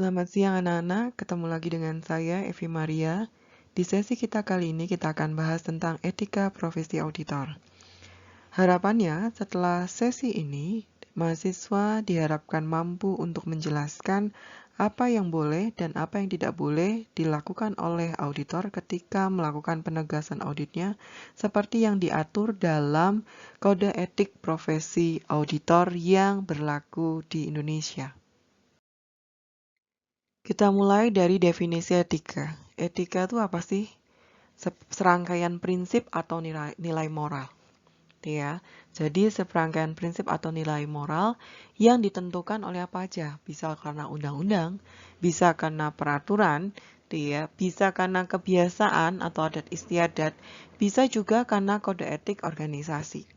Selamat siang anak-anak, ketemu lagi dengan saya Evi Maria. Di sesi kita kali ini kita akan bahas tentang etika profesi auditor. Harapannya setelah sesi ini, mahasiswa diharapkan mampu untuk menjelaskan apa yang boleh dan apa yang tidak boleh dilakukan oleh auditor ketika melakukan penegasan auditnya seperti yang diatur dalam Kode Etik Profesi Auditor yang berlaku di Indonesia. Kita mulai dari definisi etika. Etika itu apa sih? Serangkaian prinsip atau nilai moral. Ya. Jadi serangkaian prinsip atau nilai moral yang ditentukan oleh apa aja? Bisa karena undang-undang, bisa karena peraturan, ya, bisa karena kebiasaan atau adat istiadat, bisa juga karena kode etik organisasi.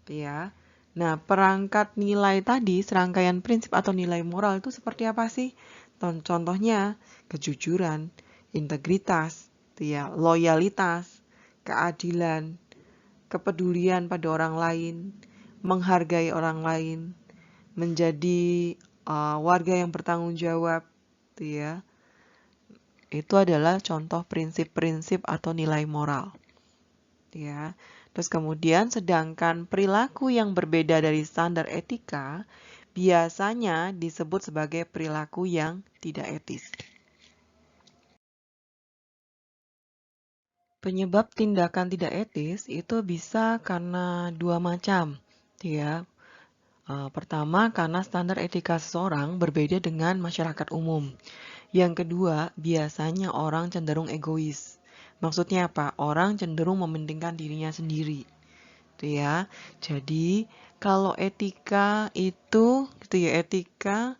Ya. Nah, perangkat nilai tadi, serangkaian prinsip atau nilai moral itu seperti apa sih? Contohnya, kejujuran, integritas, ya, loyalitas, keadilan, kepedulian pada orang lain, menghargai orang lain, menjadi warga yang bertanggung jawab, ya. Itu adalah contoh prinsip-prinsip atau nilai moral. Ya. Terus kemudian sedangkan perilaku yang berbeda dari standar etika biasanya disebut sebagai perilaku yang tidak etis. Penyebab tindakan tidak etis itu bisa karena dua macam, ya. Pertama, karena standar etika seseorang berbeda dengan masyarakat umum. Yang kedua, biasanya orang cenderung egois. Maksudnya apa? Orang cenderung mementingkan dirinya sendiri. Gitu ya. Jadi, kalau etika itu, gitu ya, etika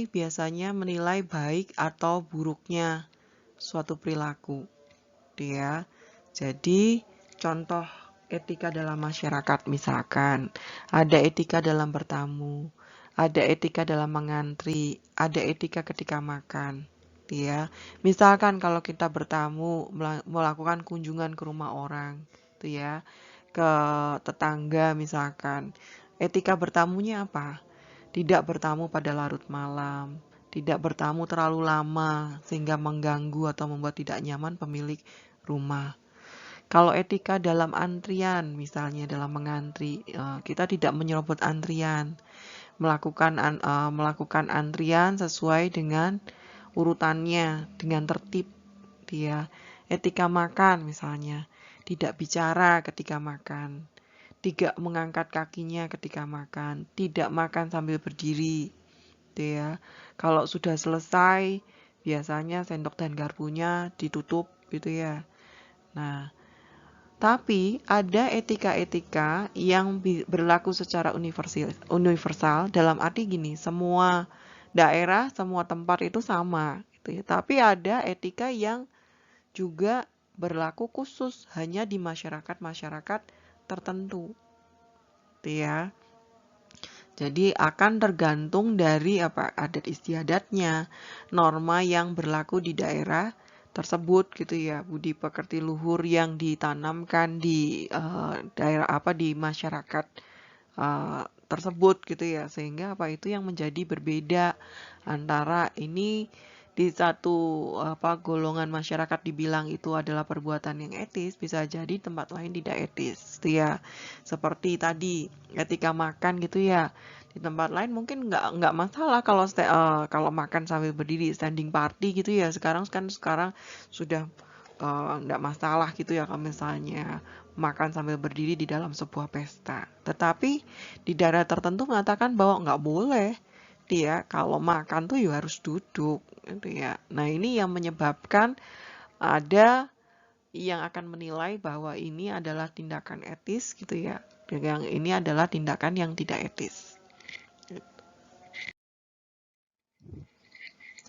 biasanya menilai baik atau buruknya suatu perilaku. Gitu ya. Jadi, contoh etika dalam masyarakat misalkan, ada etika dalam bertamu, ada etika dalam mengantri, ada etika ketika makan. Ya, misalkan kalau kita bertamu melakukan kunjungan ke rumah orang, ya, ke tetangga misalkan, etika bertamunya apa? Tidak bertamu pada larut malam, tidak bertamu terlalu lama sehingga mengganggu atau membuat tidak nyaman pemilik rumah. Kalau etika dalam antrian, misalnya dalam mengantri, kita tidak menyerobot antrian, melakukan antrian sesuai dengan urutannya, dengan tertib, dia. Etika makan, misalnya, tidak bicara ketika makan, tidak mengangkat kakinya ketika makan, tidak makan sambil berdiri, dia. Kalau sudah selesai, biasanya sendok dan garpunya ditutup, gitu ya. Nah, tapi ada etika-etika yang berlaku secara universal dalam arti gini, semua daerah, semua tempat itu sama. Gitu ya. Tapi ada etika yang juga berlaku khusus hanya di masyarakat-masyarakat tertentu. Gitu ya. Jadi akan tergantung dari apa adat istiadatnya, norma yang berlaku di daerah tersebut gitu ya, budi pekerti luhur yang ditanamkan di daerah apa di masyarakat tersebut gitu ya, sehingga apa itu yang menjadi berbeda antara ini di satu golongan masyarakat dibilang itu adalah perbuatan yang etis, bisa jadi tempat lain tidak etis gitu ya. Seperti tadi ketika makan gitu ya, di tempat lain mungkin nggak masalah kalau makan sambil berdiri, standing party gitu ya. Sekarang sudah nggak masalah gitu ya kalau misalnya makan sambil berdiri di dalam sebuah pesta. Tetapi di daerah tertentu mengatakan bahwa nggak boleh dia kalau makan tuh ya harus duduk gitu ya. Nah, ini yang menyebabkan ada yang akan menilai bahwa ini adalah tindakan etis gitu ya. Yang ini adalah tindakan yang tidak etis.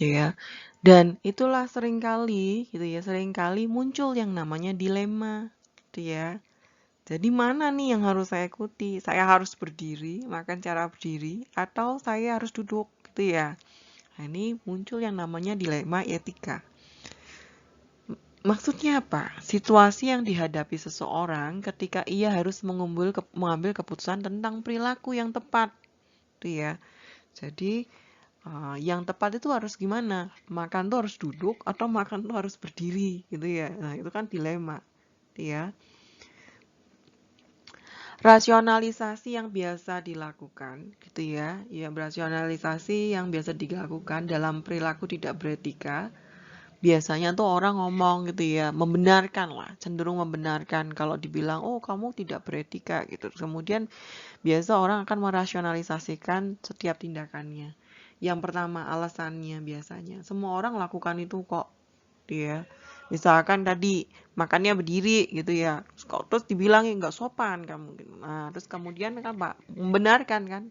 Ya. Dan itulah seringkali gitu ya, seringkali muncul yang namanya dilema gitu ya. Jadi mana nih yang harus saya ikuti? Saya harus berdiri, makan cara berdiri, atau saya harus duduk gitu ya. Nah, ini muncul yang namanya dilema etika. Maksudnya apa? Situasi yang dihadapi seseorang ketika ia harus mengambil keputusan tentang perilaku yang tepat. Gitu ya. Jadi yang tepat itu harus gimana? Makan tuh harus duduk atau makan tuh harus berdiri gitu ya. Nah, itu kan dilema, ya. Rasionalisasi yang biasa dilakukan gitu ya. Ya, rasionalisasi yang biasa dilakukan dalam perilaku tidak beretika. Biasanya tuh orang ngomong gitu ya, membenarkan lah, cenderung membenarkan kalau dibilang, oh kamu tidak beretika gitu. Kemudian biasa orang akan merasionalisasikan setiap tindakannya. Yang pertama alasannya biasanya, semua orang lakukan itu kok, dia. Misalkan tadi makannya berdiri gitu ya, terus dibilangin nggak sopan kamu. Nah, terus kemudian kan Pak membenarkan kan,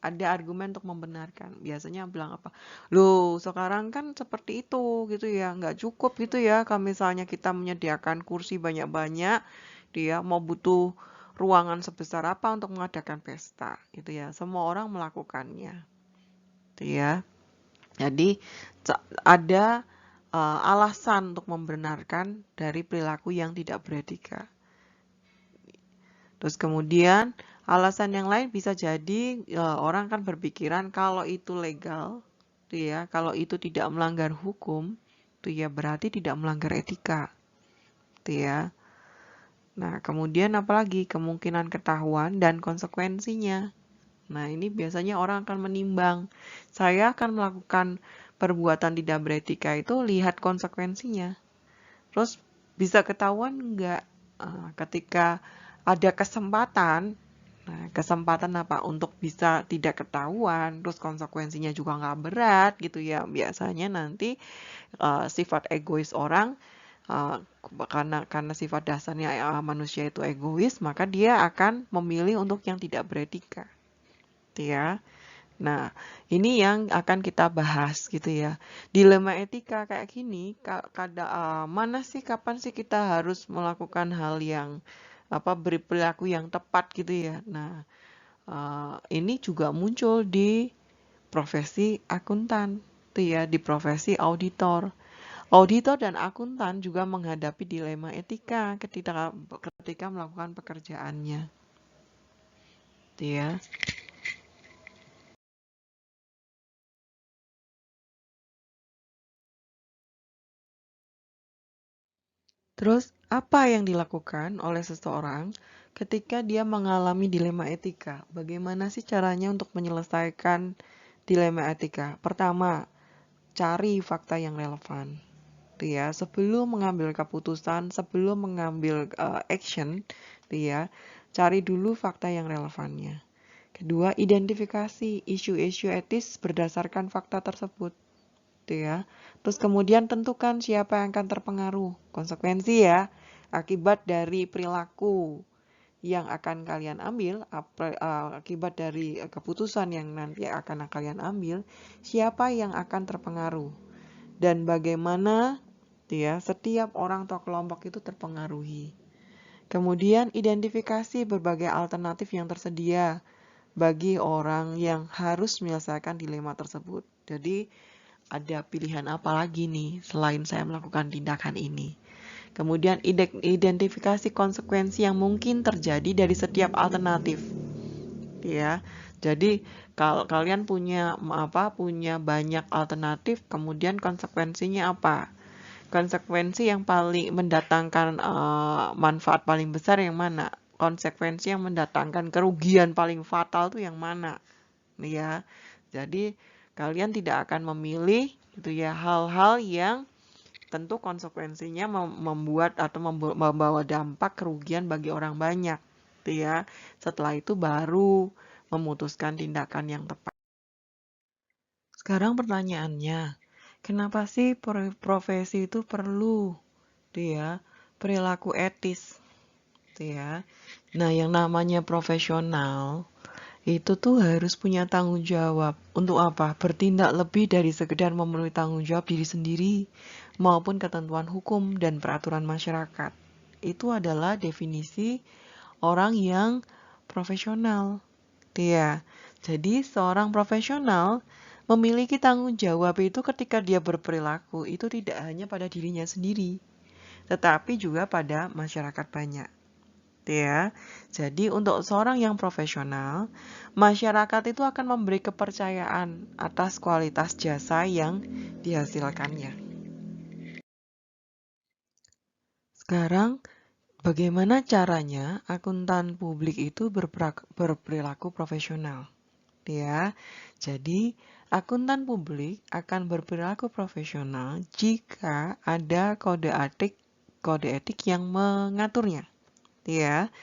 ada argumen untuk membenarkan. Biasanya bilang apa? Loh, sekarang kan seperti itu gitu ya, nggak cukup gitu ya. Kalau misalnya kita menyediakan kursi banyak-banyak, dia mau butuh ruangan sebesar apa untuk mengadakan pesta gitu ya. Semua orang melakukannya, gitu ya. Jadi ada alasan untuk membenarkan dari perilaku yang tidak beretika. Terus kemudian alasan yang lain bisa jadi orang kan berpikiran kalau itu legal, tuh ya, kalau itu tidak melanggar hukum, tuh ya berarti tidak melanggar etika, tuh ya. Nah, kemudian apalagi kemungkinan ketahuan dan konsekuensinya. Nah, ini biasanya orang akan menimbang. Saya akan melakukan perbuatan tidak beretika itu lihat konsekuensinya. Terus bisa ketahuan enggak ketika ada kesempatan. Nah, kesempatan apa untuk bisa tidak ketahuan, terus konsekuensinya juga nggak berat gitu ya. Biasanya nanti sifat egois orang karena sifat dasarnya manusia itu egois, maka dia akan memilih untuk yang tidak beretika. Ya. Nah, ini yang akan kita bahas gitu ya. Dilema etika kayak gini, mana sih, kapan sih kita harus melakukan hal yang berperilaku yang tepat gitu ya. Nah, ini juga muncul di profesi akuntan, tuh ya, di profesi auditor. Auditor dan akuntan juga menghadapi dilema etika ketika melakukan pekerjaannya, tuh ya. Terus, apa yang dilakukan oleh seseorang ketika dia mengalami dilema etika? Bagaimana sih caranya untuk menyelesaikan dilema etika? Pertama, cari fakta yang relevan. Tuh ya, sebelum mengambil keputusan, sebelum mengambil action, tuh ya, cari dulu fakta yang relevannya. Kedua, identifikasi isu-isu etis berdasarkan fakta tersebut. Ya. Terus kemudian tentukan siapa yang akan terpengaruh. Konsekuensi ya, akibat dari perilaku yang akan kalian ambil, akibat dari keputusan yang nanti akan kalian ambil, siapa yang akan terpengaruh. Dan bagaimana ya, setiap orang atau kelompok itu terpengaruhi. Kemudian identifikasi berbagai alternatif yang tersedia bagi orang yang harus menyelesaikan dilema tersebut. Jadi, ada pilihan apa lagi nih selain saya melakukan tindakan ini. Kemudian identifikasi konsekuensi yang mungkin terjadi dari setiap alternatif. Ya. Jadi kalau kalian punya banyak alternatif, kemudian konsekuensinya apa? Konsekuensi yang paling mendatangkan manfaat paling besar yang mana? Konsekuensi yang mendatangkan kerugian paling fatal tuh yang mana? Ya. Jadi kalian tidak akan memilih gitu ya hal-hal yang tentu konsekuensinya membuat atau membawa dampak kerugian bagi orang banyak gitu ya. Setelah itu baru memutuskan tindakan yang tepat. Sekarang pertanyaannya, kenapa sih profesi itu perlu gitu ya perilaku etis gitu ya. Nah, yang namanya profesional itu tuh harus punya tanggung jawab. Untuk apa? Bertindak lebih dari sekedar memenuhi tanggung jawab diri sendiri maupun ketentuan hukum dan peraturan masyarakat. Itu adalah definisi orang yang profesional. Ya. Jadi seorang profesional memiliki tanggung jawab itu ketika dia berperilaku itu tidak hanya pada dirinya sendiri, tetapi juga pada masyarakat banyak. Ya. Jadi untuk seorang yang profesional, masyarakat itu akan memberi kepercayaan atas kualitas jasa yang dihasilkannya. Sekarang, bagaimana caranya akuntan publik itu berperilaku profesional? Ya, jadi akuntan publik akan berperilaku profesional jika ada kode etik yang mengaturnya. Ya,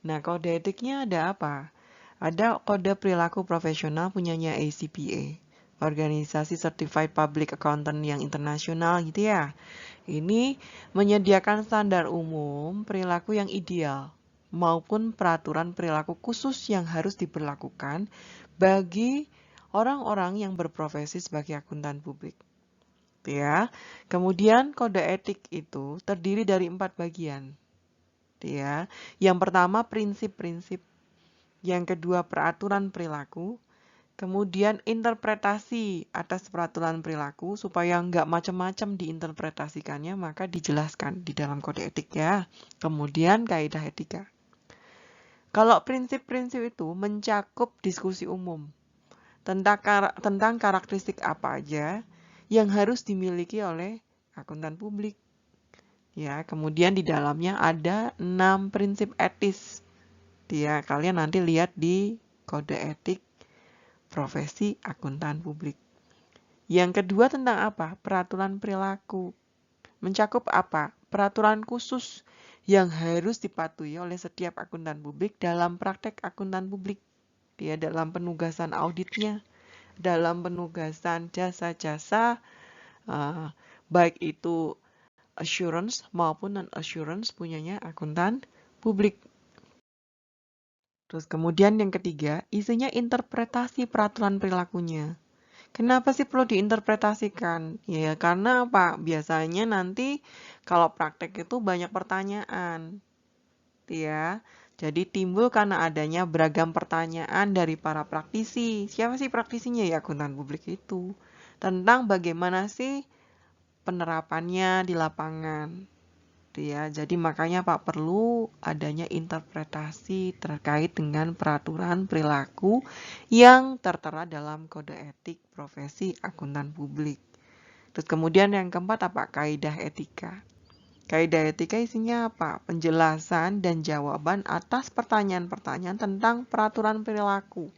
nah kode etiknya ada apa? Ada kode perilaku profesional punyanya ACPA, Organisasi Certified Public Accountant yang internasional gitu ya. Ini menyediakan standar umum perilaku yang ideal maupun peraturan perilaku khusus yang harus diberlakukan bagi orang-orang yang berprofesi sebagai akuntan publik. Ya. Kemudian kode etik itu terdiri dari 4 bagian. Ya. Yang pertama prinsip-prinsip, yang kedua peraturan perilaku, kemudian interpretasi atas peraturan perilaku supaya nggak macam-macam diinterpretasikannya, maka dijelaskan di dalam kode etik ya. Kemudian kaidah etika. Kalau prinsip-prinsip itu mencakup diskusi umum tentang karakteristik apa aja yang harus dimiliki oleh akuntan publik. Ya, kemudian di dalamnya ada 6 prinsip etis. Ya, kalian nanti lihat di kode etik profesi akuntan publik. Yang kedua tentang apa? Peraturan perilaku. Mencakup apa? Peraturan khusus yang harus dipatuhi oleh setiap akuntan publik dalam praktek akuntan publik. Dia dalam penugasan auditnya, dalam penugasan jasa-jasa, baik itu assurance maupun non-assurance punyanya akuntan publik. Terus kemudian yang ketiga, isinya interpretasi peraturan perilakunya. Kenapa sih perlu diinterpretasikan? Ya, karena apa? Biasanya nanti kalau praktek itu banyak pertanyaan. Ya, jadi timbul karena adanya beragam pertanyaan dari para praktisi. Siapa sih praktisinya? Ya, akuntan publik itu. Tentang bagaimana sih penerapannya di lapangan. Ya, jadi makanya Pak perlu adanya interpretasi terkait dengan peraturan perilaku yang tertera dalam kode etik profesi akuntan publik. Terus kemudian yang keempat apa? Kaidah etika. Kaidah etika isinya apa? Penjelasan dan jawaban atas pertanyaan-pertanyaan tentang peraturan perilaku.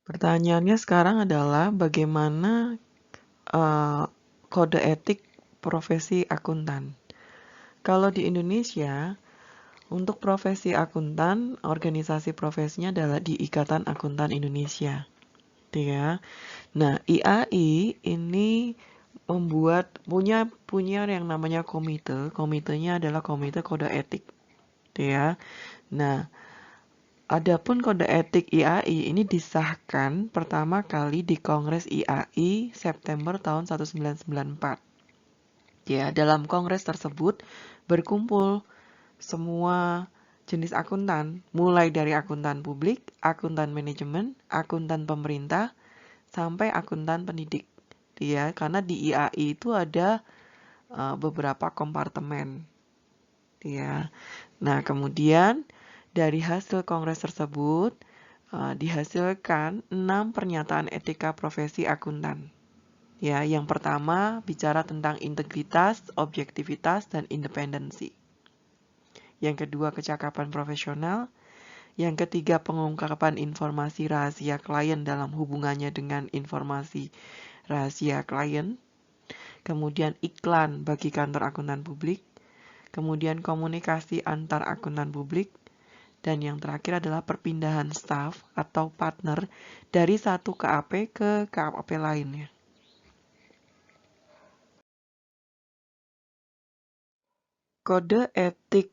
Pertanyaannya sekarang adalah bagaimana kode etik profesi akuntan. Kalau di Indonesia, untuk profesi akuntan, organisasi profesinya adalah di Ikatan Akuntan Indonesia. Ya. Nah, IAI ini punya yang namanya komite. Komitenya adalah Komite Kode Etik. Ya. Nah, adapun kode etik IAI ini disahkan pertama kali di Kongres IAI September tahun 1994. Ya, dalam kongres tersebut berkumpul semua jenis akuntan, mulai dari akuntan publik, akuntan manajemen, akuntan pemerintah, sampai akuntan pendidik. Ya, karena di IAI itu ada beberapa kompartemen. Ya. Nah, kemudian dari hasil kongres tersebut dihasilkan 6 pernyataan etika profesi akuntan. Ya, yang pertama bicara tentang integritas, objektivitas, dan independensi. Yang kedua, kecakapan profesional. Yang ketiga, pengungkapan informasi rahasia klien dalam hubungannya dengan informasi rahasia klien. Kemudian iklan bagi kantor akuntan publik. Kemudian komunikasi antar akuntan publik. Dan yang terakhir adalah perpindahan staf atau partner dari satu KAP ke KAP lainnya. Kode etik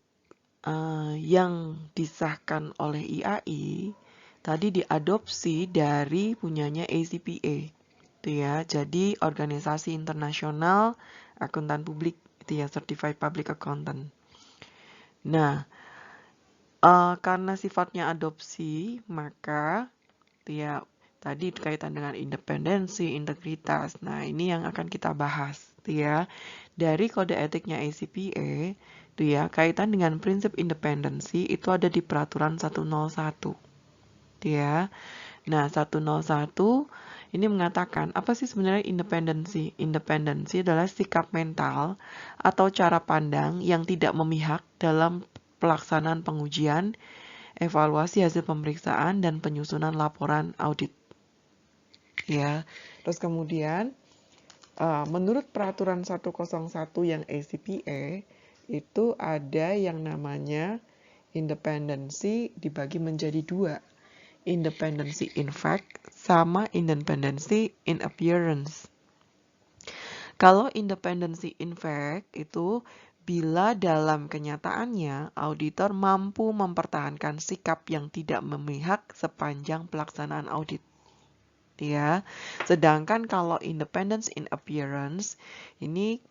yang disahkan oleh IAI tadi diadopsi dari punyanya ACPA. Itu ya, jadi organisasi internasional akuntan publik itu ya, Certified Public Accountant. Nah, karena sifatnya adopsi, maka ya tadi kaitan dengan independensi, integritas. Nah, ini yang akan kita bahas ya. Dari kode etiknya ACPA, ya, kaitan dengan prinsip independensi itu ada di peraturan 101. Ya. Nah, 101 ini mengatakan apa sih sebenarnya independensi? Independensi adalah sikap mental atau cara pandang yang tidak memihak dalam pelaksanaan pengujian, evaluasi hasil pemeriksaan, dan penyusunan laporan audit. Ya, terus kemudian menurut peraturan 101 yang ACPA itu ada yang namanya independensi dibagi menjadi dua. Independency in fact sama independency in appearance. Kalau independency in fact itu bila dalam kenyataannya auditor mampu mempertahankan sikap yang tidak memihak sepanjang pelaksanaan audit. Ya. Sedangkan kalau independence in appearance ini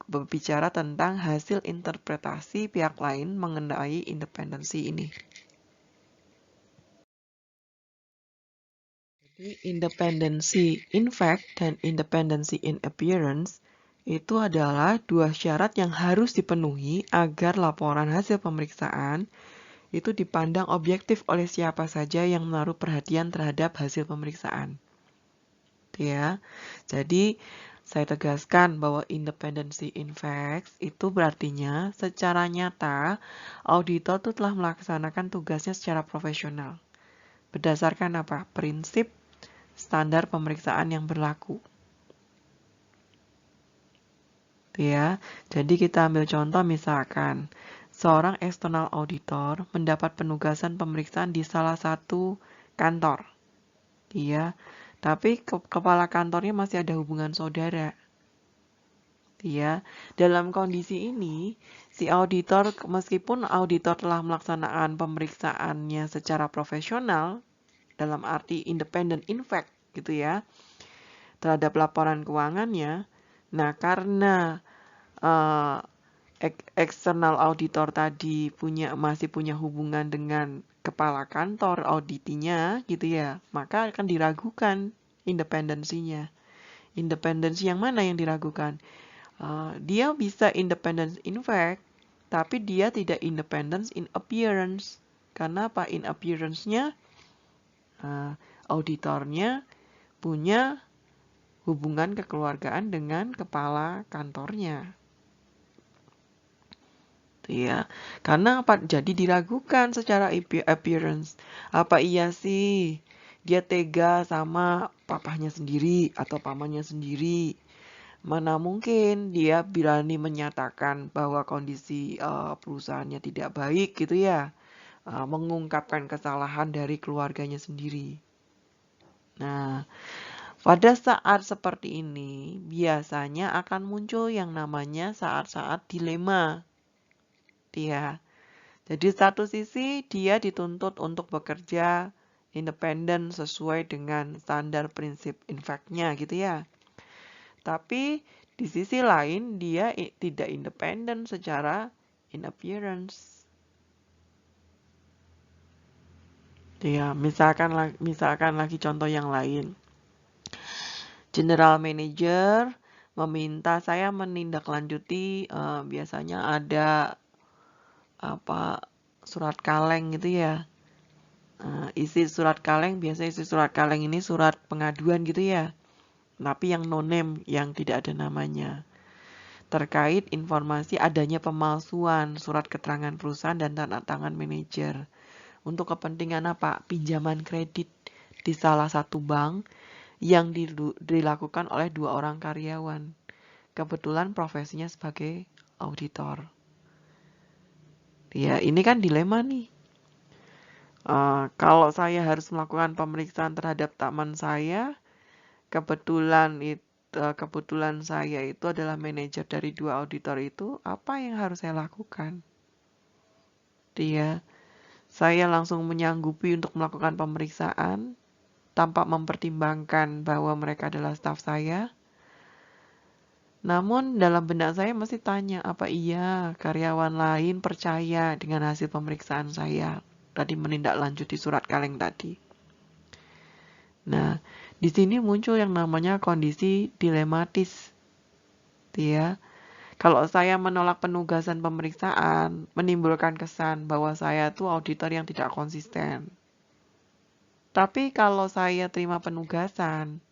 berbicara tentang hasil interpretasi pihak lain mengenai independensi ini. Independency in fact dan independency in appearance itu adalah dua syarat yang harus dipenuhi agar laporan hasil pemeriksaan itu dipandang objektif oleh siapa saja yang menaruh perhatian terhadap hasil pemeriksaan. Ya, jadi saya tegaskan bahwa independency in fact itu berartinya secara nyata auditor itu telah melaksanakan tugasnya secara profesional. Berdasarkan apa? Prinsip standar pemeriksaan yang berlaku. Ya, jadi kita ambil contoh misalkan seorang external auditor mendapat penugasan pemeriksaan di salah satu kantor. Ya, tapi kepala kantornya masih ada hubungan saudara. Ya, dalam kondisi ini si auditor meskipun auditor telah melaksanakan pemeriksaannya secara profesional dalam arti independent in fact gitu ya, terhadap laporan keuangannya. Nah, karena eksternal auditor tadi masih punya hubungan dengan kepala kantor auditinya gitu ya, maka akan diragukan independensinya. Independensi yang mana yang diragukan? Dia bisa independence in fact, tapi dia tidak independence in appearance. Karena apa? In appearance-nya auditornya punya hubungan kekeluargaan dengan kepala kantornya. Ya, karena apa? Jadi diragukan secara appearance. Apa iya sih dia tega sama papahnya sendiri atau pamannya sendiri? Mana mungkin dia berani menyatakan bahwa kondisi perusahaannya tidak baik gitu ya, mengungkapkan kesalahan dari keluarganya sendiri. Nah, pada saat seperti ini, biasanya akan muncul yang namanya saat-saat dilema. Dia. Jadi satu sisi dia dituntut untuk bekerja independen sesuai dengan standar prinsip in fact-nya gitu ya. Tapi di sisi lain dia tidak independen secara in appearance. Ya, misalkan lagi contoh yang lain. General Manager meminta saya menindaklanjuti biasanya ada surat kaleng gitu ya. Isi surat kaleng biasanya isi surat kaleng ini surat pengaduan gitu ya. Tapi yang no name, yang tidak ada namanya. Terkait informasi adanya pemalsuan surat keterangan perusahaan dan tanda tangan manajer. Untuk kepentingan apa? Pinjaman kredit di salah satu bank yang dilakukan oleh 2 orang karyawan. Kebetulan profesinya sebagai auditor. Ya, ini kan dilema nih. Kalau saya harus melakukan pemeriksaan terhadap teman saya, kebetulan saya itu adalah manajer dari 2 auditor itu, apa yang harus saya lakukan? Saya langsung menyanggupi untuk melakukan pemeriksaan tanpa mempertimbangkan bahwa mereka adalah staf saya. Namun dalam benak saya mesti tanya, apa iya karyawan lain percaya dengan hasil pemeriksaan saya tadi menindaklanjuti surat kaleng tadi? Nah, di sini muncul yang namanya kondisi dilematis. Ya. Kalau saya menolak penugasan pemeriksaan, menimbulkan kesan bahwa saya tuh auditor yang tidak konsisten. Tapi kalau saya terima penugasan,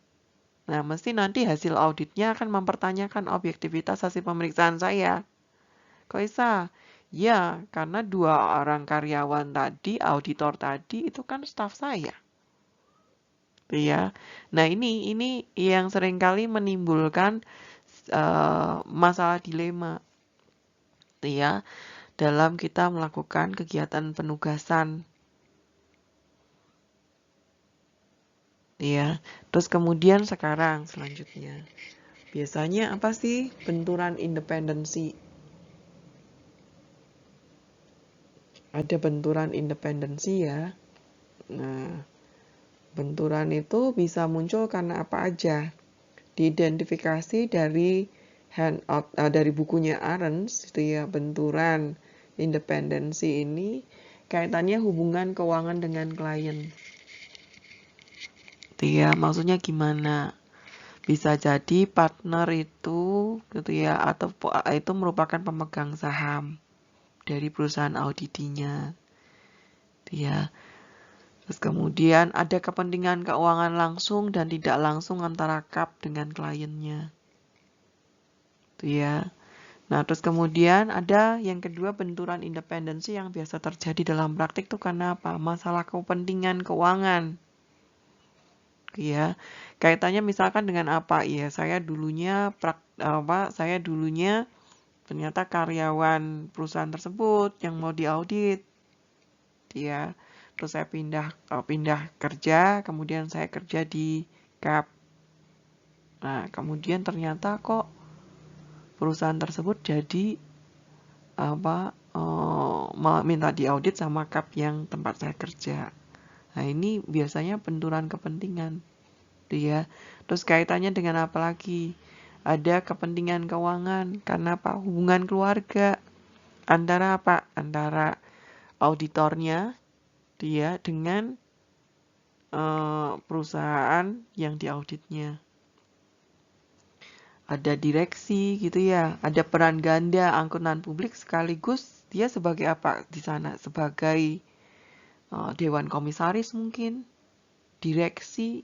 nah mesti nanti hasil auditnya akan mempertanyakan objektivitas hasil pemeriksaan saya. Kok bisa? Ya, karena 2 orang karyawan tadi, auditor tadi itu kan staf saya. Ya. Nah, ini yang seringkali menimbulkan masalah dilema. Ya, dalam kita melakukan kegiatan penugasan. Ya. Terus kemudian sekarang selanjutnya. Biasanya apa sih benturan independensi? Ada benturan independensi ya. Nah, benturan itu bisa muncul karena apa aja. Diidentifikasi dari dari bukunya Arens itu ya, benturan independensi ini kaitannya hubungan keuangan dengan klien. Itu ya, maksudnya gimana? Bisa jadi partner itu gitu ya, atau itu merupakan pemegang saham dari perusahaan auditinya. Itu ya. Terus kemudian ada kepentingan keuangan langsung dan tidak langsung antara KAP dengan kliennya. Itu ya. Nah, terus kemudian ada yang kedua benturan independensi yang biasa terjadi dalam praktik itu karena apa? Masalah kepentingan keuangan. Ya. Kaitannya misalkan dengan apa? Ya, saya dulunya ternyata karyawan perusahaan tersebut yang mau diaudit. Ya. Terus saya pindah kerja, kemudian saya kerja di KAP. Nah, kemudian ternyata kok perusahaan tersebut jadi minta diaudit sama KAP yang tempat saya kerja. Nah, ini biasanya benturan kepentingan. Ya. Terus kaitannya dengan apa lagi? Ada kepentingan keuangan karena apa? Hubungan keluarga antara apa? Antara auditornya dia dengan perusahaan yang diauditnya. Ada direksi gitu ya, ada peran ganda angkutan publik sekaligus dia sebagai apa di sana? Sebagai dewan komisaris mungkin, direksi,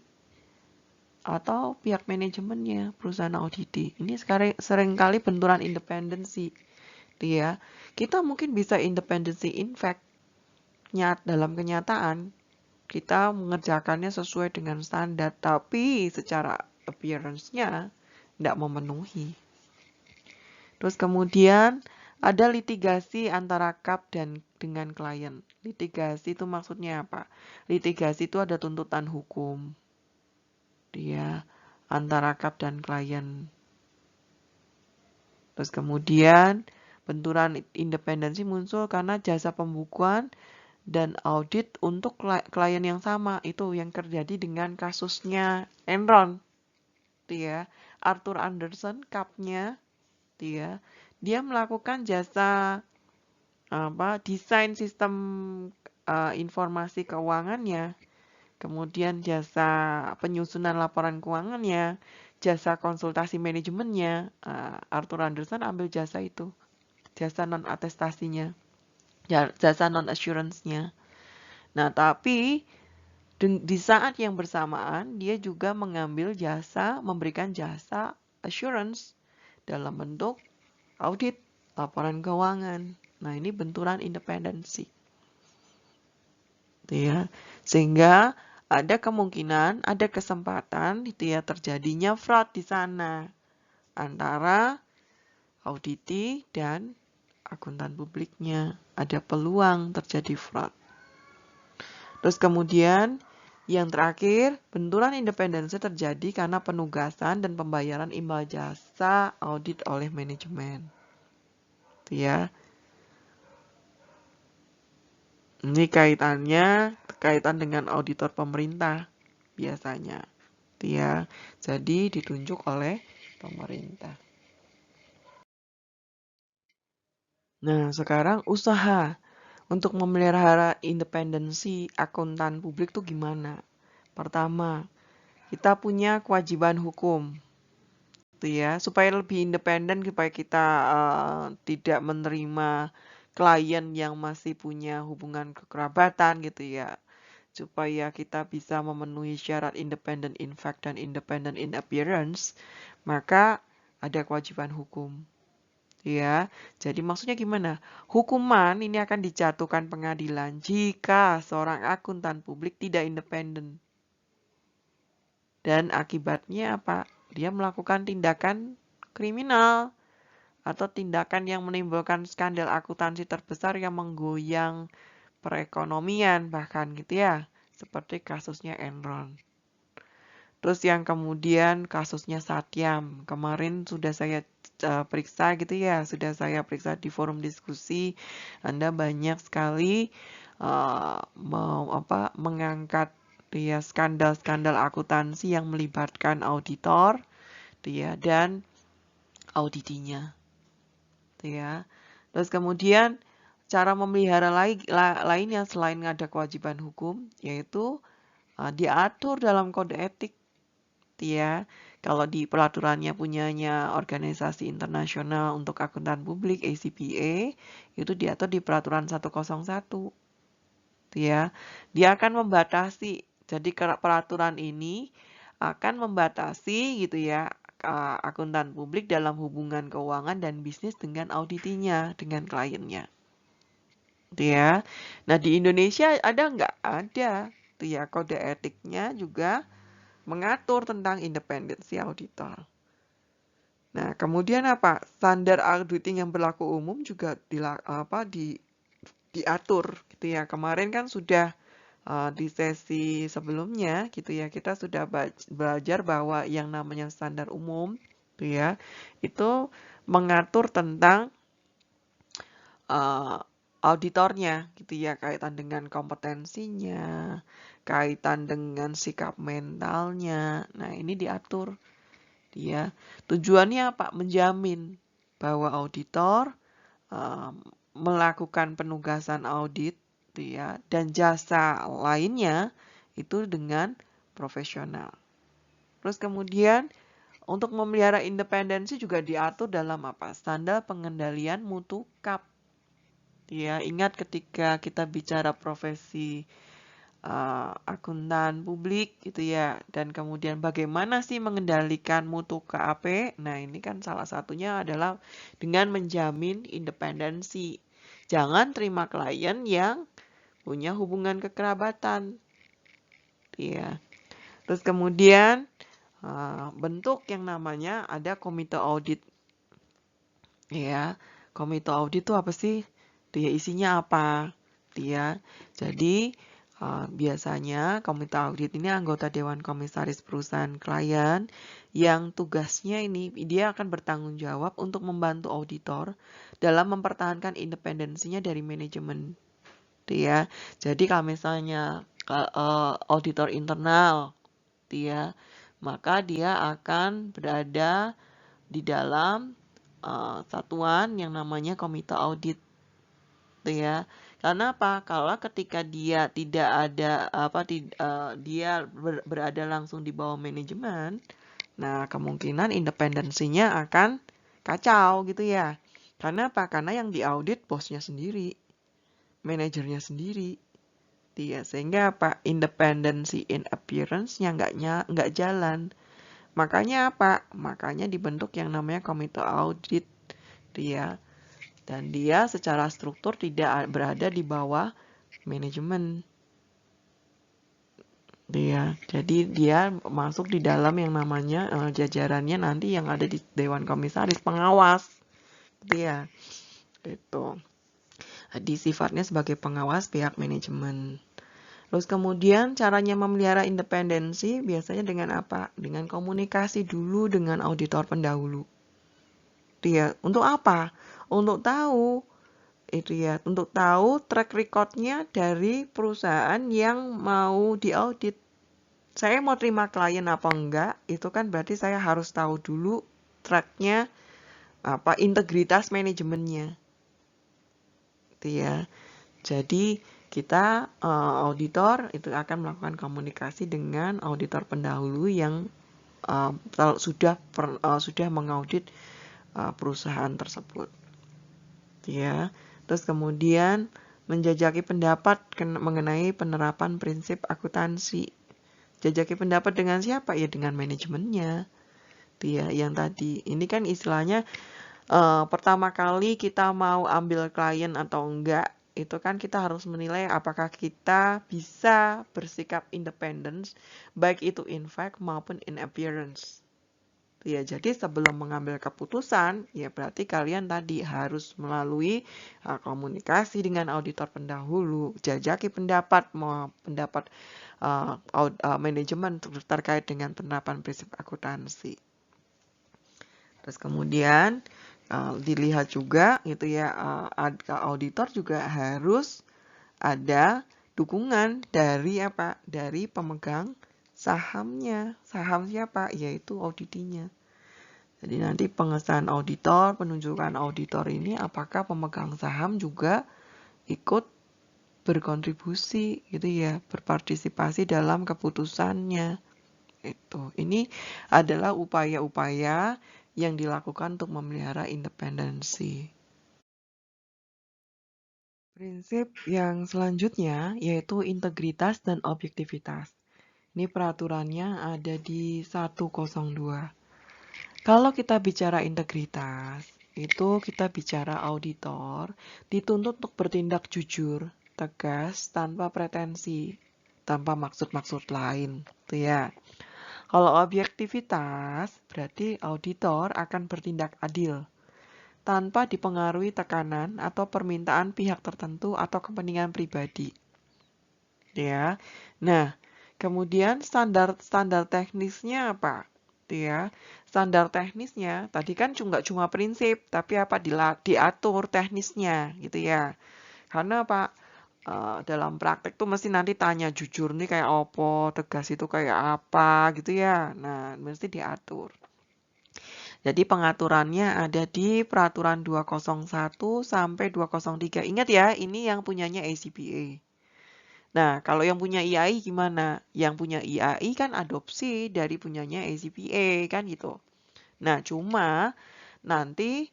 atau pihak manajemennya perusahaan audit. Ini sekarang seringkali benturan independensi. Ya, kita mungkin bisa independensi in fact, dalam kenyataan kita mengerjakannya sesuai dengan standar, tapi secara appearance-nya tidak memenuhi. Terus kemudian ada litigasi antara KAP dan dengan klien. Litigasi itu maksudnya apa? Litigasi itu ada tuntutan hukum. Dia antara KAP dan klien. Terus kemudian benturan independensi muncul karena jasa pembukuan dan audit untuk klien yang sama. Itu yang terjadi dengan kasusnya Enron. Dia Arthur Andersen, KAP-nya, dia melakukan jasa desain sistem informasi keuangannya, kemudian jasa penyusunan laporan keuangannya, jasa konsultasi manajemennya. Arthur Andersen ambil jasa itu, jasa non atestasinya, jasa non assurance-nya. Nah, tapi di saat yang bersamaan dia juga memberikan jasa assurance dalam bentuk audit laporan keuangan. Nah, ini benturan independensi. Ya. Sehingga ada kemungkinan, ada kesempatan terjadinya fraud di sana antara auditi dan akuntan publiknya. Ada peluang terjadi fraud. Terus kemudian yang terakhir, benturan independensi terjadi karena penugasan dan pembayaran imbal jasa audit oleh manajemen. Ya. Ini kaitan dengan auditor pemerintah biasanya. Ya. Jadi ditunjuk oleh pemerintah. Nah, sekarang usaha untuk memelihara independensi akuntan publik itu gimana? Pertama, kita punya kewajiban hukum. gitu ya, supaya lebih independen, supaya kita tidak menerima klien yang masih punya hubungan kekerabatan gitu ya, supaya kita bisa memenuhi syarat independent in fact dan independent in appearance, maka ada kewajiban hukum. Ya, jadi maksudnya gimana? Hukuman ini akan dijatuhkan pengadilan jika seorang akuntan publik tidak independen. Dan akibatnya apa? Dia melakukan tindakan kriminal atau tindakan yang menimbulkan skandal akuntansi terbesar yang menggoyang perekonomian bahkan gitu ya. Seperti kasusnya Enron. Terus yang kemudian kasusnya Satyam. Kemarin sudah saya periksa gitu ya, sudah saya periksa di forum diskusi. Anda banyak sekali mengangkat ya skandal-skandal akuntansi yang melibatkan auditor ya dan auditinya ya. Terus kemudian cara memelihara lainnya selain ada kewajiban hukum yaitu diatur dalam kode etik ya. Kalau di peraturannya punyanya organisasi internasional untuk akuntan publik ACPA itu diatur di peraturan 101 ya. Dia akan membatasi. Jadi peraturan ini akan membatasi gitu ya akuntan publik dalam hubungan keuangan dan bisnis dengan auditinya, dengan kliennya. Ya. Nah, di Indonesia ada nggak? Ada. Tuh ya, kode etiknya juga mengatur tentang independensi auditor. Nah, kemudian apa? Standar auditing yang berlaku umum juga diatur gitu ya. Kemarin kan sudah di sesi sebelumnya gitu ya, kita sudah belajar bahwa yang namanya standar umum gitu ya, itu mengatur tentang auditornya gitu ya, kaitan dengan kompetensinya, kaitan dengan sikap mentalnya. Nah, ini diatur dia. Tujuannya apa? Menjamin bahwa auditor melakukan penugasan audit ya, dan jasa lainnya itu dengan profesional. Terus kemudian untuk memelihara independensi juga diatur dalam apa? Standar pengendalian mutu KAP. Ya, ingat ketika kita bicara profesi akuntan publik gitu ya, dan kemudian bagaimana sih mengendalikan mutu KAP? Nah, ini kan salah satunya adalah dengan menjamin independensi. Jangan terima klien yang punya hubungan kekerabatan. Ya. Terus kemudian bentuk yang namanya ada komite audit. Ya, komite audit itu apa sih? Dia isinya apa? Dia. Jadi biasanya komite audit ini anggota Dewan Komisaris perusahaan klien yang tugasnya ini dia akan bertanggung jawab untuk membantu auditor dalam mempertahankan independensinya dari manajemen. Ya. Jadi kalau misalnya auditor internal dia, maka dia akan berada di dalam satuan yang namanya komite audit ya. Karena apa? Kalau ketika dia tidak ada dia berada langsung di bawah manajemen, nah kemungkinan independensinya akan kacau gitu ya. Karena apa? Karena yang diaudit bosnya sendiri, manajernya sendiri. Dia sehingga apa? Independency in appearance-nya nggak jalan. Makanya apa? Makanya dibentuk yang namanya komite audit dia. Dan dia secara struktur tidak berada di bawah manajemen. Dia. Jadi dia masuk di dalam yang namanya jajarannya nanti yang ada di Dewan Komisaris pengawas. Dia. Itu. Jadi sifatnya sebagai pengawas pihak manajemen. Terus kemudian caranya memelihara independensi biasanya dengan apa? Dengan komunikasi dulu dengan auditor pendahulu. Dia untuk apa? Untuk tahu itu ya, untuk tahu track recordnya dari perusahaan yang mau diaudit. Saya mau terima klien apa enggak? Itu kan berarti saya harus tahu dulu tracknya apa integritas manajemennya. Itu ya. Jadi kita auditor itu akan melakukan komunikasi dengan auditor pendahulu yang sudah mengaudit perusahaan tersebut. Ya. Terus kemudian menjajaki pendapat mengenai penerapan prinsip akuntansi. Jajaki pendapat dengan siapa? Ya dengan manajemennya. Ya, yang tadi. Ini kan istilahnya pertama kali kita mau ambil klien atau enggak, itu kan kita harus menilai apakah kita bisa bersikap independen, baik itu in fact maupun in appearance. Ya, jadi sebelum mengambil keputusan, ya berarti kalian tadi harus melalui komunikasi dengan auditor pendahulu, jajaki pendapat, manajemen terkait dengan penerapan prinsip akuntansi. Terus kemudian dilihat juga gitu ya, auditor juga harus ada dukungan dari apa? Dari pemegang sahamnya. Saham siapa? Yaitu auditinya. Jadi nanti pengesahan auditor, penunjukan auditor ini apakah pemegang saham juga ikut berkontribusi gitu ya, berpartisipasi dalam keputusannya. Ini adalah upaya-upaya yang dilakukan untuk memelihara independensi. Prinsip yang selanjutnya yaitu integritas dan objektivitas. Ini peraturannya ada di 102. Kalau kita bicara integritas, itu kita bicara auditor dituntut untuk bertindak jujur, tegas, tanpa pretensi, tanpa maksud-maksud lain, gitu ya. Kalau objektivitas, berarti auditor akan bertindak adil, tanpa dipengaruhi tekanan atau permintaan pihak tertentu atau kepentingan pribadi. Ya. Nah, kemudian standar teknisnya apa? Ya. Standar teknisnya tadi kan nggak cuma prinsip, tapi apa diatur teknisnya gitu ya. Karena apa? Dalam praktek tuh mesti nanti tanya jujur nih kayak apa, tegas itu kayak apa gitu ya. Nah, mesti diatur. Jadi pengaturannya ada di peraturan 201 sampai 203. Ingat ya, ini yang punyanya ACPA. Nah, kalau yang punya IAI gimana? Yang punya IAI kan adopsi dari punyanya ACPA kan gitu. Nah, cuma nanti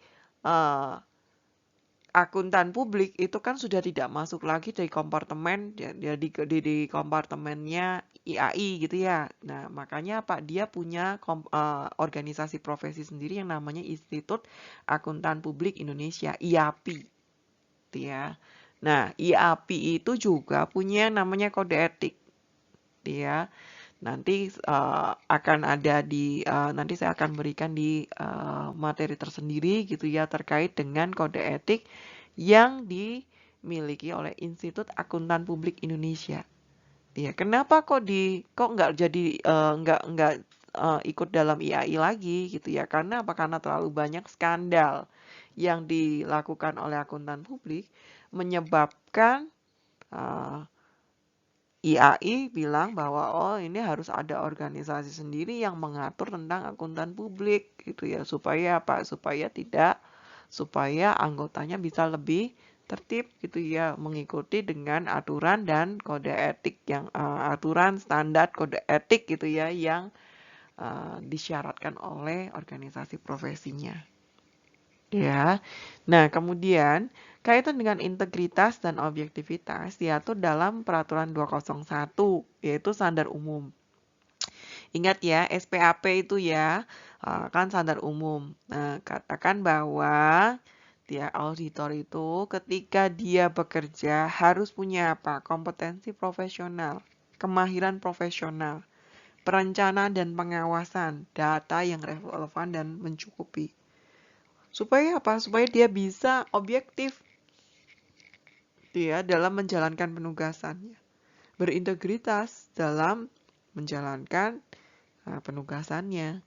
akuntan publik itu kan sudah tidak masuk lagi dari kompartemen di kompartemennya IAI gitu ya. Nah, makanya Pak dia punya organisasi profesi sendiri yang namanya Institut Akuntan Publik Indonesia, IAPI. Gitu ya. Nah, IAPI itu juga punya namanya kode etik. Ya. Nanti akan ada nanti saya akan berikan di materi tersendiri gitu ya terkait dengan kode etik yang dimiliki oleh Institut Akuntan Publik Indonesia. Ya, kenapa kok nggak jadi nggak ikut dalam IAI lagi gitu ya? Karena apa? Karena terlalu banyak skandal yang dilakukan oleh akuntan publik menyebabkan IAI bilang bahwa oh ini harus ada organisasi sendiri yang mengatur tentang akuntan publik gitu ya supaya apa? Supaya anggotanya bisa lebih tertib gitu ya mengikuti dengan aturan dan kode etik yang aturan standar kode etik gitu ya yang disyaratkan oleh organisasi profesinya. Ya. Nah, kemudian kaitan dengan integritas dan objektivitas diatur dalam peraturan 201 yaitu standar umum. Ingat ya, SPAP itu ya kan standar umum. Nah, katakan bahwa dia auditor itu ketika dia bekerja harus punya apa? Kompetensi profesional, kemahiran profesional, perencanaan dan pengawasan, data yang relevan dan mencukupi. Supaya apa? Supaya dia bisa objektif dia dalam menjalankan penugasannya. Berintegritas dalam menjalankan penugasannya.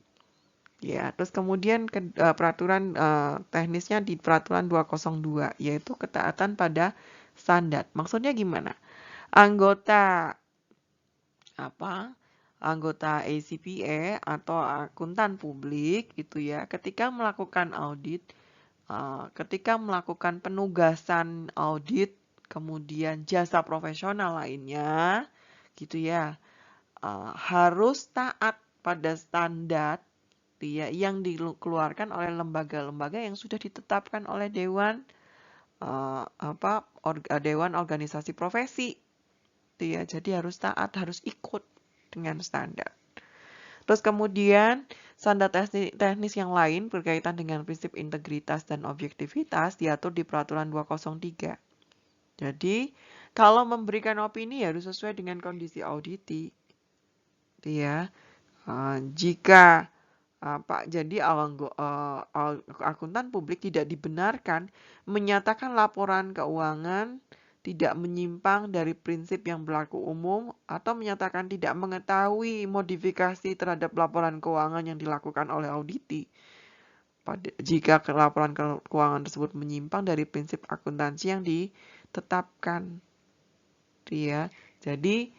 Ya, terus kemudian peraturan teknisnya di peraturan 202 yaitu ketaatan pada standar. Maksudnya gimana? Anggota ACPA atau akuntan publik itu ya ketika melakukan audit ketika melakukan penugasan audit kemudian jasa profesional lainnya gitu ya harus taat pada standar yang dikeluarkan oleh lembaga-lembaga yang sudah ditetapkan oleh Dewan Dewan Organisasi Profesi. Jadi harus taat, harus ikut dengan standar. Terus kemudian standar teknis yang lain berkaitan dengan prinsip integritas dan objektivitas diatur di Peraturan 203. Jadi kalau memberikan opini harus sesuai dengan kondisi auditi. Jika jadi akuntan publik tidak dibenarkan menyatakan laporan keuangan tidak menyimpang dari prinsip yang berlaku umum atau menyatakan tidak mengetahui modifikasi terhadap laporan keuangan yang dilakukan oleh auditi. Jika laporan keuangan tersebut menyimpang dari prinsip akuntansi yang ditetapkan. Jadi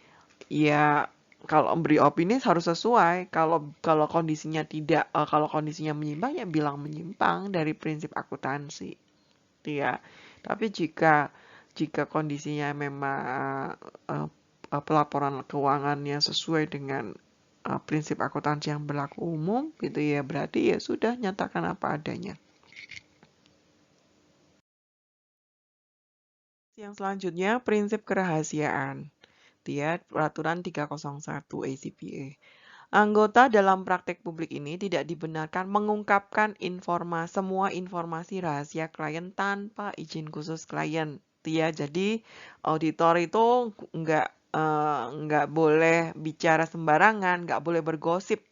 ya kalau memberi opini harus sesuai. Kalau kondisinya kalau kondisinya menyimpang ya bilang menyimpang dari prinsip akuntansi. Tapi jika kondisinya memang pelaporan keuangannya sesuai dengan prinsip akuntansi yang berlaku umum, berarti ya sudah nyatakan apa adanya. Yang selanjutnya prinsip kerahasiaan. Peraturan 301 ACPA. Anggota dalam praktek publik ini tidak dibenarkan mengungkapkan semua informasi rahasia klien tanpa izin khusus klien. Jadi auditor itu nggak boleh bicara sembarangan, nggak boleh bergosip.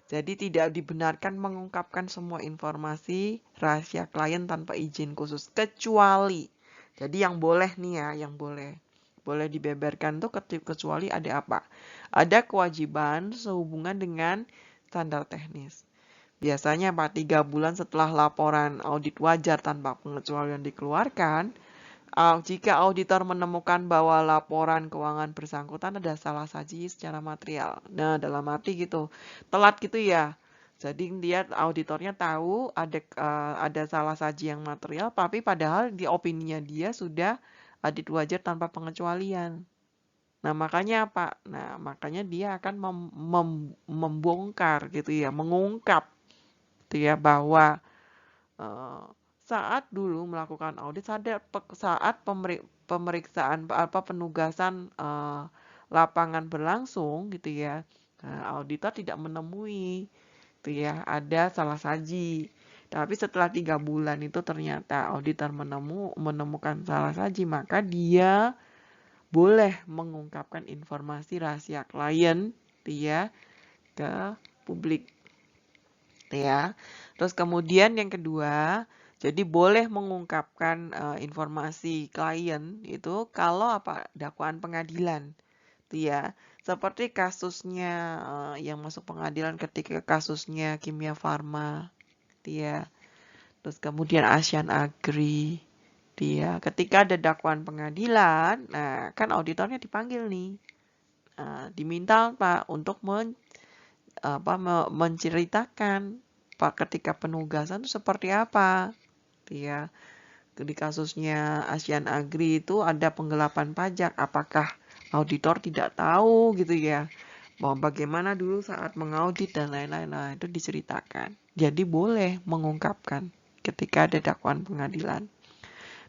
Jadi tidak dibenarkan mengungkapkan semua informasi rahasia klien tanpa izin khusus kecuali. Jadi yang boleh yang boleh dibeberkan tuh kecuali ada apa? Ada kewajiban sehubungan dengan standar teknis. Biasanya 3 bulan setelah laporan audit wajar tanpa pengecualian dikeluarkan, jika auditor menemukan bahwa laporan keuangan bersangkutan ada salah saji secara material. Nah, dalam arti gitu, telat gitu ya. Jadi dia auditornya tahu ada salah saji yang material, tapi padahal di opininya dia sudah audit wajar tanpa pengecualian. Nah, makanya apa? Nah, makanya dia akan membongkar gitu ya, mengungkap bahwa saat dulu melakukan audit, saat pemeriksaan penugasan lapangan berlangsung gitu ya, auditor tidak menemui ada salah saji. Tapi setelah 3 bulan itu ternyata auditor menemukan salah saji, maka dia boleh mengungkapkan informasi rahasia klien ke publik. Terus kemudian yang kedua, jadi boleh mengungkapkan informasi klien itu kalau dakwaan pengadilan. Seperti kasusnya yang masuk pengadilan ketika kasusnya Kimia Farma. Terus kemudian Asian Agri. Ketika ada dakwaan pengadilan, nah kan auditornya dipanggil nih. Diminta untuk menceritakan ketika penugasan itu seperti apa. Di kasusnya Asian Agri itu ada penggelapan pajak. Apakah auditor tidak tahu gitu ya? Bagaimana dulu saat mengaudit dan lain-lain. Nah, itu diceritakan. Jadi boleh mengungkapkan ketika ada dakwaan pengadilan.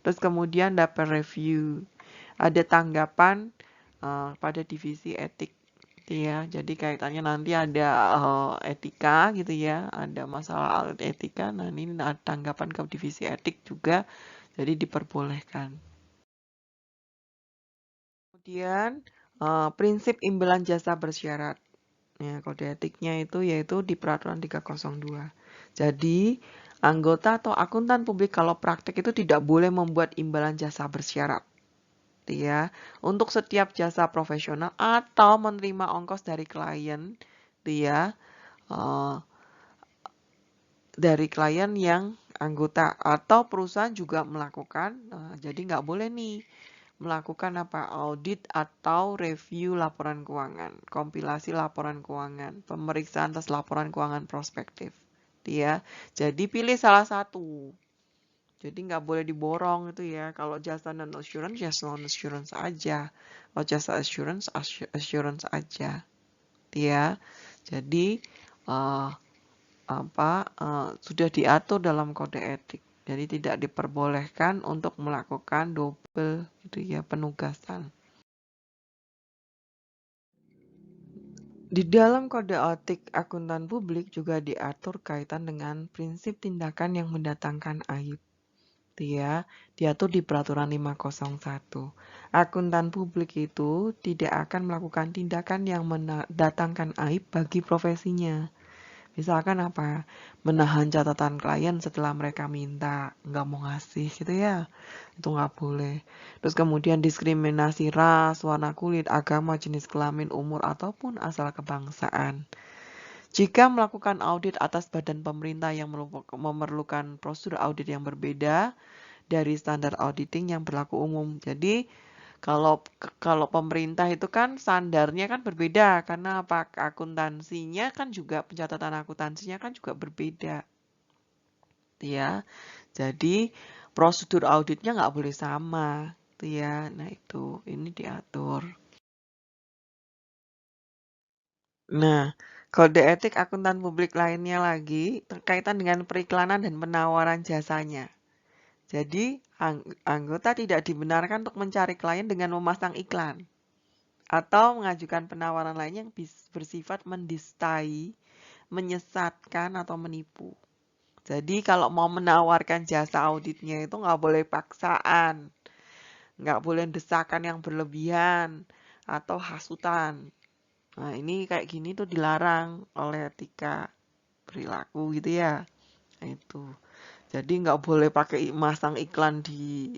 Terus kemudian dapat review. Ada tanggapan pada divisi etik. Jadi kaitannya nanti ada etika gitu ya, ada masalah etika. Nah, ini ada tanggapan ke divisi etik juga, jadi diperbolehkan. Kemudian prinsip imbalan jasa bersyarat. Kode etiknya itu yaitu di Peraturan 302. Jadi anggota atau akuntan publik kalau praktek itu tidak boleh membuat imbalan jasa bersyarat. Untuk setiap jasa profesional atau menerima ongkos dari klien, dari klien yang anggota atau perusahaan juga melakukan. Jadi nggak boleh nih melakukan audit atau review laporan keuangan, kompilasi laporan keuangan, pemeriksaan atas laporan keuangan prospektif. Jadi pilih salah satu. Jadi nggak boleh diborong itu ya. Kalau jasa non assurance, non assurance aja. Kalau jasa assurance, assurance aja. ya. Jadi sudah diatur dalam kode etik. Jadi tidak diperbolehkan untuk melakukan double gitu ya, penugasan. Di dalam kode etik akuntan publik juga diatur kaitan dengan prinsip tindakan yang mendatangkan aib. Ya, diatur di peraturan 501. Akuntan publik itu tidak akan melakukan tindakan yang mendatangkan aib bagi profesinya. Misalkan apa? Menahan catatan klien setelah mereka minta, nggak mau ngasih gitu ya. Itu nggak boleh. Terus kemudian diskriminasi ras, warna kulit, agama, jenis kelamin, umur, ataupun asal kebangsaan. Jika melakukan audit atas badan pemerintah yang memerlukan prosedur audit yang berbeda dari standar auditing yang berlaku umum. Jadi kalau pemerintah itu kan standarnya kan berbeda karena apa, akuntansinya kan juga, pencatatan akuntansinya kan juga berbeda, ya. Jadi prosedur auditnya nggak boleh sama, ya. Nah itu, ini diatur. Nah, kode etik akuntan publik lainnya lagi berkaitan dengan periklanan dan penawaran jasanya. Jadi anggota tidak dibenarkan untuk mencari klien dengan memasang iklan atau mengajukan penawaran lain yang bersifat mendistai, menyesatkan, atau menipu. Jadi kalau mau menawarkan jasa auditnya itu nggak boleh paksaan, nggak boleh desakan yang berlebihan, atau hasutan. Nah ini kayak gini tuh dilarang oleh etika perilaku gitu ya. Nah, itu. Jadi nggak boleh pakai masang iklan di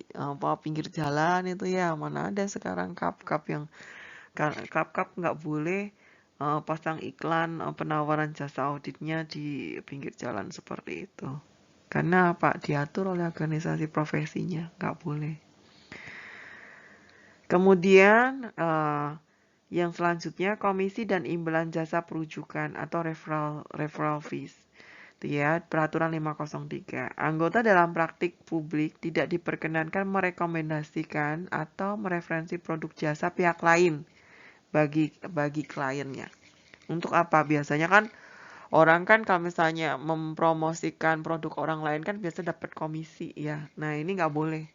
pinggir jalan itu ya. Mana ada sekarang kap-kap yang kap-kap nggak boleh pasang iklan penawaran jasa auditnya di pinggir jalan seperti itu. Karena apa? Diatur oleh organisasi profesinya, nggak boleh. Kemudian yang selanjutnya komisi dan imbalan jasa perujukan atau referral fees. Ya, peraturan 503. Anggota dalam praktik publik tidak diperkenankan merekomendasikan atau mereferensi produk jasa pihak lain bagi kliennya. Untuk apa? Biasanya kan orang kan kalau misalnya mempromosikan produk orang lain kan biasa dapat komisi ya. Nah, ini nggak boleh.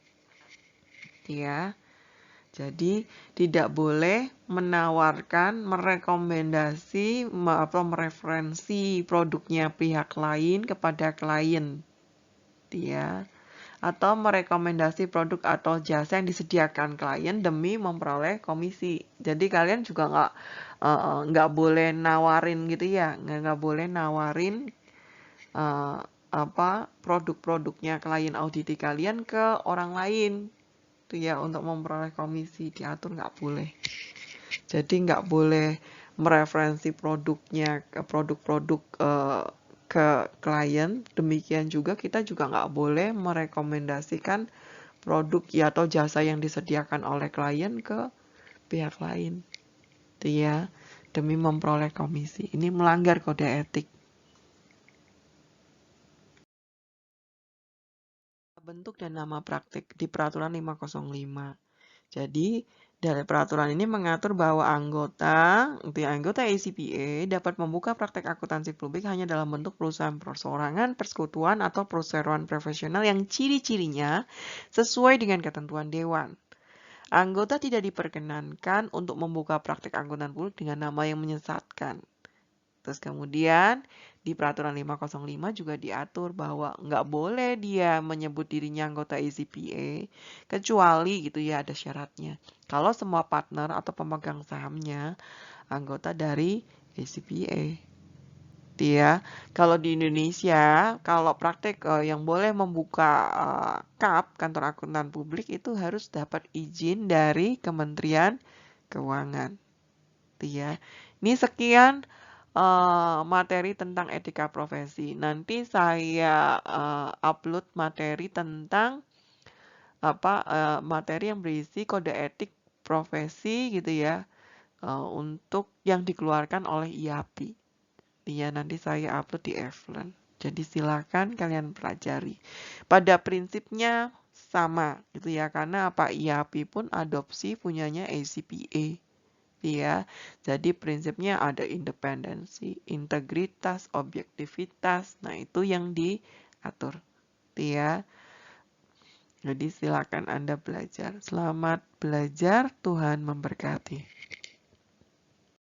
Ya. Jadi tidak boleh menawarkan, merekomendasi atau mereferensi produknya pihak lain kepada klien. Ya. Atau merekomendasi produk atau jasa yang disediakan klien demi memperoleh komisi. Jadi kalian juga nggak boleh nawarin gitu ya, nggak boleh nawarin produk-produknya klien auditi kalian ke orang lain, tuh ya, untuk memperoleh komisi. Diatur nggak boleh. Jadi nggak boleh mereferensi produknya ke produk-produk ke klien. Demikian juga kita juga nggak boleh merekomendasikan produk ya atau jasa yang disediakan oleh klien ke pihak lain, ya, demi memperoleh komisi. Ini melanggar kode etik. Bentuk dan nama praktik di peraturan 505. Jadi, dari peraturan ini mengatur bahwa anggota ACPA dapat membuka praktek akuntansi publik hanya dalam bentuk perusahaan perseorangan, persekutuan, atau perseroan profesional yang ciri-cirinya sesuai dengan ketentuan Dewan. Anggota tidak diperkenankan untuk membuka praktek akuntan publik dengan nama yang menyesatkan. Terus kemudian di peraturan 505 juga diatur bahwa nggak boleh dia menyebut dirinya anggota ACPA kecuali gitu ya, ada syaratnya. Kalau semua partner atau pemegang sahamnya anggota dari ACPA. Ya, kalau di Indonesia, kalau praktek yang boleh membuka KAP, kantor akuntan publik, itu harus dapat izin dari Kementerian Keuangan. Ya, ini sekian materi tentang etika profesi. Nanti saya upload materi tentang materi yang berisi kode etik profesi gitu ya, untuk yang dikeluarkan oleh IAPI. Iya, nanti saya upload di Evlen. Jadi silakan kalian pelajari. Pada prinsipnya sama gitu ya, karena IAPI pun adopsi punyanya ACPA. ya. Jadi prinsipnya ada independensi, integritas, objektivitas. Nah, itu yang diatur, ya. Jadi silakan Anda belajar. Selamat belajar, Tuhan memberkati.